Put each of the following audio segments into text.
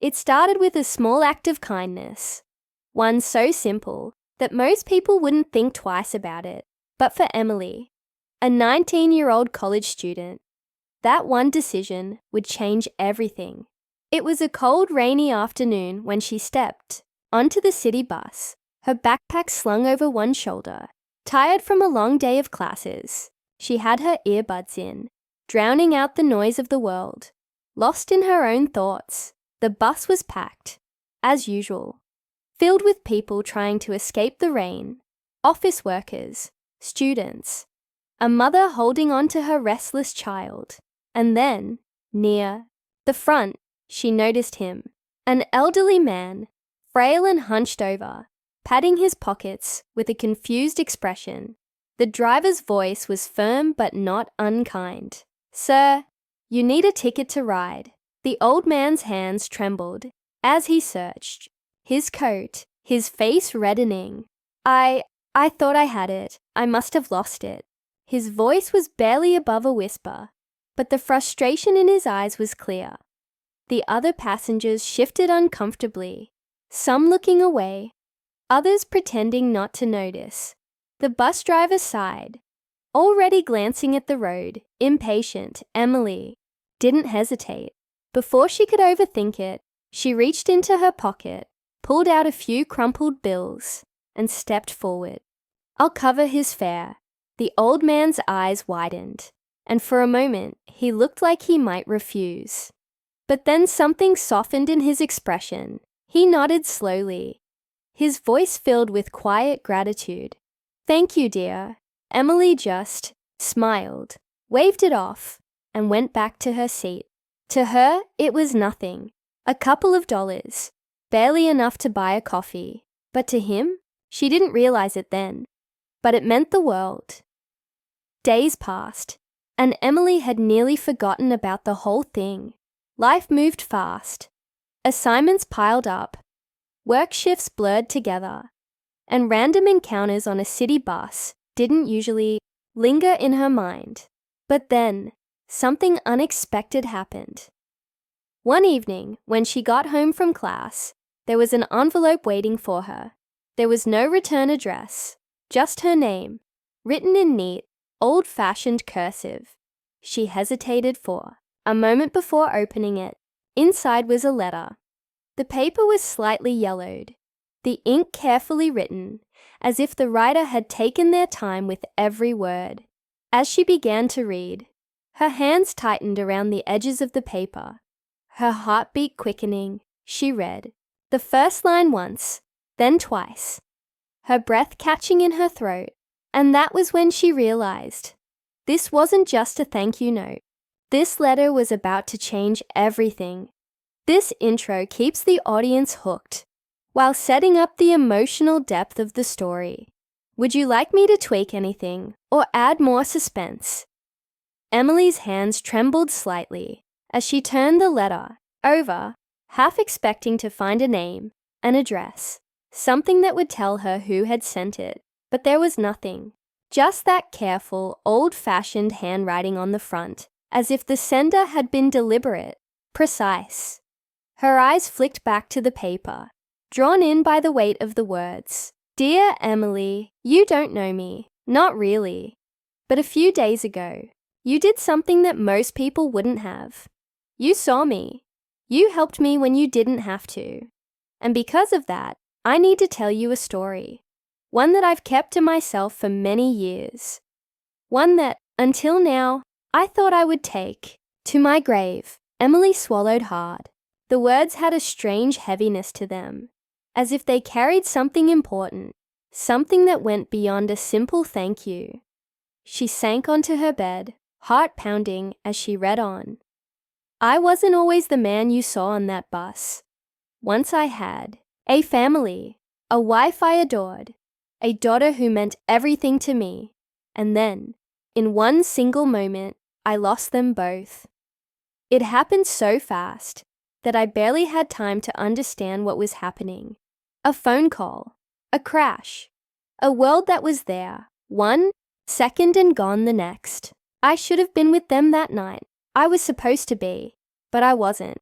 It started with a small act of kindness, one so simple that most people wouldn't think twice about it. But for Emily, a 19-year-old college student, that one decision would change everything. It was a cold, rainy afternoon when she stepped onto the city bus, her backpack slung over one shoulder. Tired from a long day of classes, she had her earbuds in, drowning out the noise of the world. Lost in her own thoughts, the bus was packed, as usual, filled with people trying to escape the rain, office workers, students, a mother holding on to her restless child. And then, near the front, she noticed him, an elderly man, frail and hunched over, patting his pockets with a confused expression. The driver's voice was firm but not unkind. "Sir, you need a ticket to ride." The old man's hands trembled as he searched his coat, his face reddening. I thought I had it. I must have lost it." His voice was barely above a whisper, but the frustration in his eyes was clear. The other passengers shifted uncomfortably, some looking away, others pretending not to notice. The bus driver sighed, already glancing at the road, impatient. Emily didn't hesitate. Before she could overthink it, she reached into her pocket, pulled out a few crumpled bills, and stepped forward. "I'll cover his fare." The old man's eyes widened, and for a moment he looked like he might refuse. But then something softened in his expression. He nodded slowly, his voice filled with quiet gratitude. "Thank you, dear." Emily just smiled, waved it off, and went back to her seat. To her, it was nothing. A couple of dollars, barely enough to buy a coffee. But to him, she didn't realize it then, but it meant the world. Days passed, and Emily had nearly forgotten about the whole thing. Life moved fast. Assignments piled up, work shifts blurred together, and random encounters on a city bus didn't usually linger in her mind. But then, something unexpected happened. One evening, when she got home from class, there was an envelope waiting for her. There was no return address, just her name, written in neat, old-fashioned cursive. She hesitated for a moment before opening it. Inside was a letter. The paper was slightly yellowed, the ink carefully written, as if the writer had taken their time with every word. As she began to read, her hands tightened around the edges of the paper. Her heartbeat quickening, she read the first line once, then twice, her breath catching in her throat. And that was when she realized this wasn't just a thank you note. This letter was about to change everything. This intro keeps the audience hooked while setting up the emotional depth of the story. Would you like me to tweak anything or add more suspense? Emily's hands trembled slightly as she turned the letter over, half expecting to find a name, an address, something that would tell her who had sent it. But there was nothing, just that careful, old-fashioned handwriting on the front, as if the sender had been deliberate, precise. Her eyes flicked back to the paper, drawn in by the weight of the words. "Dear Emily, you don't know me. Not really. But a few days ago, you did something that most people wouldn't have. You saw me. You helped me when you didn't have to. And because of that, I need to tell you a story. One that I've kept to myself for many years. One that, until now, I thought I would take to my grave." Emily swallowed hard. The words had a strange heaviness to them, as if they carried something important, something that went beyond a simple thank you. She sank onto her bed, heart pounding as she read on. "I wasn't always the man you saw on that bus. Once I had a family, a wife I adored, a daughter who meant everything to me. And then, in one single moment, I lost them both. It happened so fast that I barely had time to understand what was happening. A phone call, a crash, a world that was there, 1 second and gone the next. I should have been with them that night. I was supposed to be, but I wasn't.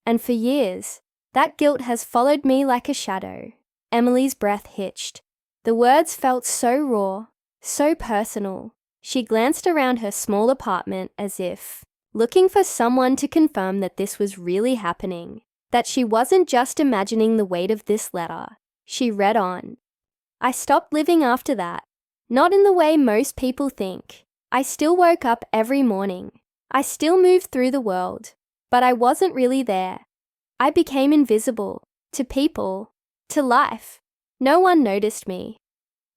And for years, That guilt has followed me like a shadow." Emily's breath hitched. The words felt so raw, so personal. She glanced around her small apartment as if looking for someone to confirm that this was really happening, that she wasn't just imagining the weight of this letter. She read on. "I stopped living after that. Not in the way most people think. I still woke up every morning. I still moved through the world. But I wasn't really there. I became invisible. To people. To life. No one noticed me.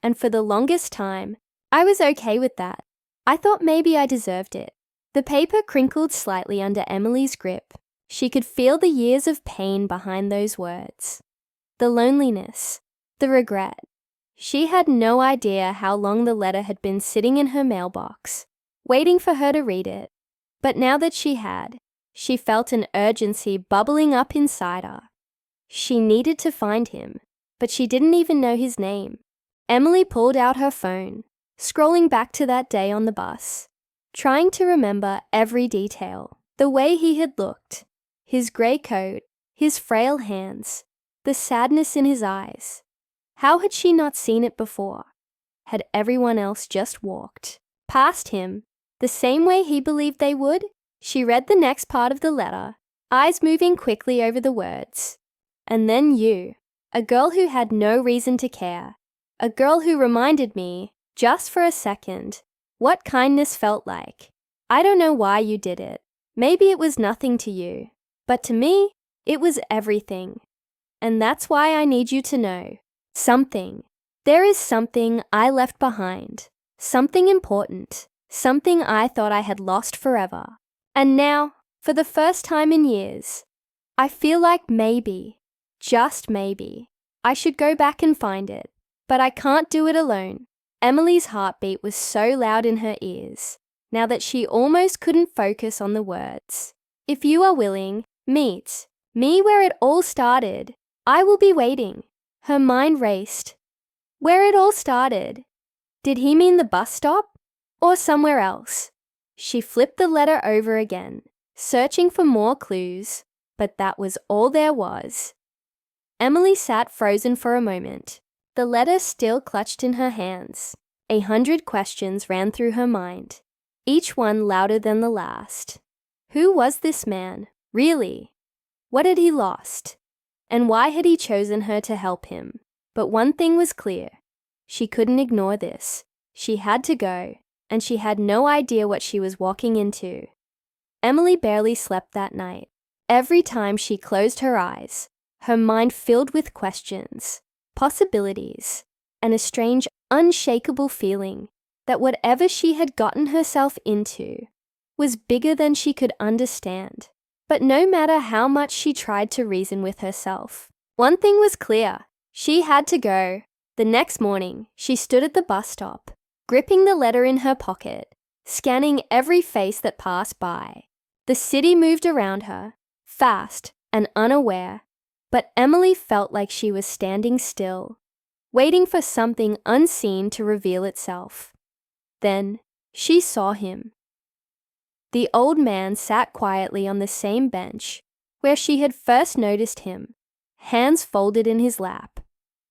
And for the longest time, I was okay with that. I thought maybe I deserved it." The paper crinkled slightly under Emily's grip. She could feel the years of pain behind those words. The loneliness. The regret. She had no idea how long the letter had been sitting in her mailbox, waiting for her to read it. But now that she had, she felt an urgency bubbling up inside her. She needed to find him, but she didn't even know his name. Emily pulled out her phone, scrolling back to that day on the bus, trying to remember every detail. The way he had looked, his grey coat, his frail hands, the sadness in his eyes. How had she not seen it before? Had everyone else just walked past him the same way he believed they would? She read the next part of the letter, eyes moving quickly over the words. "And then you, a girl who had no reason to care, a girl who reminded me, just for a second, what kindness felt like. I don't know why you did it. Maybe it was nothing to you, but to me, it was everything. And that's why I need you to know. Something. There is something I left behind. Something important. Something I thought I had lost forever. And now, for the first time in years, I feel like maybe, just maybe, I should go back and find it. But I can't do it alone." Emily's heartbeat was so loud in her ears, now that she almost couldn't focus on the words. "If you are willing, meet me where it all started. I will be waiting." Her mind raced. Where it all started? Did he mean the bus stop? Or somewhere else? She flipped the letter over again, searching for more clues, but that was all there was. Emily sat frozen for a moment, the letter still clutched in her hands. 100 questions ran through her mind, each one louder than the last. Who was this man, really? What had he lost? And why had he chosen her to help him? But one thing was clear. She couldn't ignore this. She had to go, and she had no idea what she was walking into. Emily barely slept that night. Every time she closed her eyes, her mind filled with questions, possibilities, and a strange, unshakable feeling that whatever she had gotten herself into was bigger than she could understand. But no matter how much she tried to reason with herself, one thing was clear. She had to go. The next morning, she stood at the bus stop, gripping the letter in her pocket, scanning every face that passed by. The city moved around her, fast and unaware, but Emily felt like she was standing still, waiting for something unseen to reveal itself. Then she saw him. The old man sat quietly on the same bench where she had first noticed him, hands folded in his lap,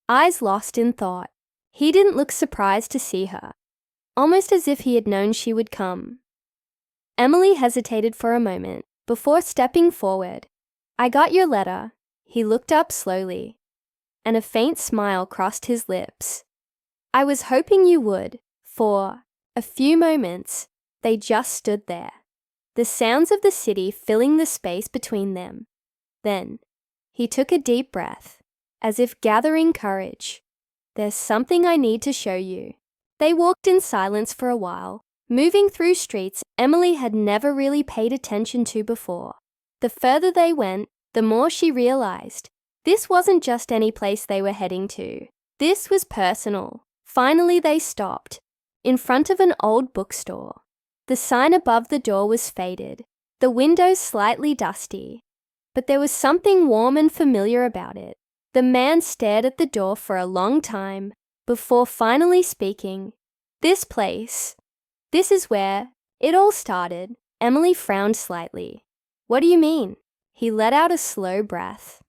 eyes lost in thought. He didn't look surprised to see her, almost as if he had known she would come. Emily hesitated for a moment before stepping forward. "I got your letter." He looked up slowly, and a faint smile crossed his lips. "I was hoping you would." For a few moments, they just stood there, the sounds of the city filling the space between them. Then, he took a deep breath, as if gathering courage. "There's something I need to show you." They walked in silence for a while, moving through streets Emily had never really paid attention to before. The further they went, the more she realized this wasn't just any place they were heading to. This was personal. Finally, they stopped, in front of an old bookstore. The sign above the door was faded, the windows slightly dusty, but there was something warm and familiar about it. The man stared at the door for a long time before finally speaking. "This place, this is where it all started." Emily frowned slightly. "What do you mean?" He let out a slow breath.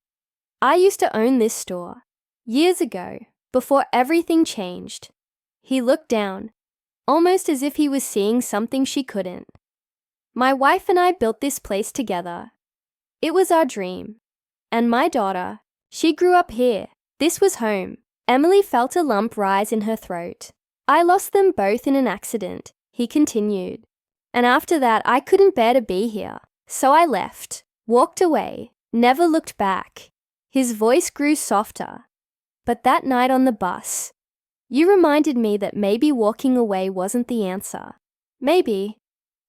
I used to own this store. Years ago, before everything changed." He looked down, almost as if he was seeing something she couldn't. "My wife and I built this place together. It was our dream. And my daughter, she grew up here. This was home." Emily felt a lump rise in her throat. "I lost them both in an accident," he continued. "And after that, I couldn't bear to be here. So I left, walked away, never looked back." His voice grew softer. "But that night on the bus, you reminded me that maybe walking away wasn't the answer. Maybe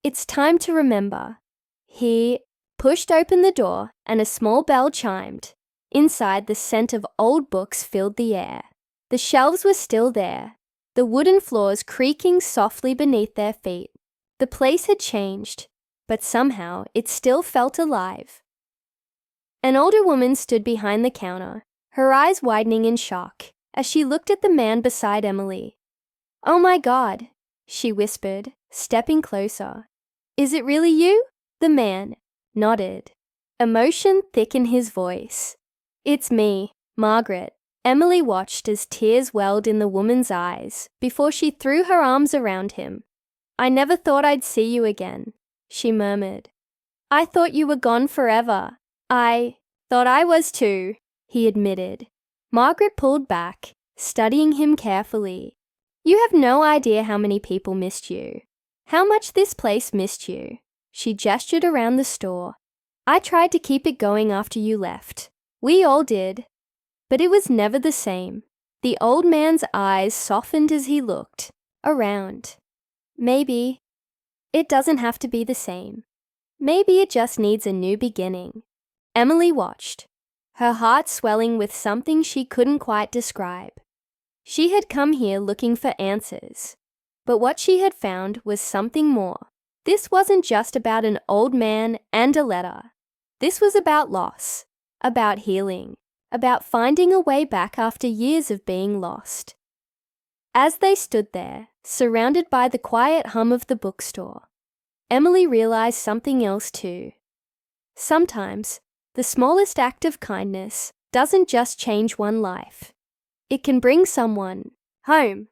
it's time to remember." He pushed open the door and a small bell chimed. Inside, the scent of old books filled the air. The shelves were still there, the wooden floors creaking softly beneath their feet. The place had changed, but somehow it still felt alive. An older woman stood behind the counter, her eyes widening in shock as she looked at the man beside Emily. "Oh my God," she whispered, stepping closer. "Is it really you?" The man nodded, emotion thick in his voice. "It's me, Margaret." Emily watched as tears welled in the woman's eyes before she threw her arms around him. "I never thought I'd see you again," she murmured. "I thought you were gone forever." "I thought I was too," he admitted. Margaret pulled back, studying him carefully. "You have no idea how many people missed you. How much this place missed you." She gestured around the store. "I tried to keep it going after you left. We all did. But it was never the same." The old man's eyes softened as he looked around. "Maybe it doesn't have to be the same. Maybe it just needs a new beginning." Emily watched, her heart swelling with something she couldn't quite describe. She had come here looking for answers, but what she had found was something more. This wasn't just about an old man and a letter. This was about loss, about healing, about finding a way back after years of being lost. As they stood there, surrounded by the quiet hum of the bookstore, Emily realized something else too. Sometimes, the smallest act of kindness doesn't just change one life. It can bring someone home.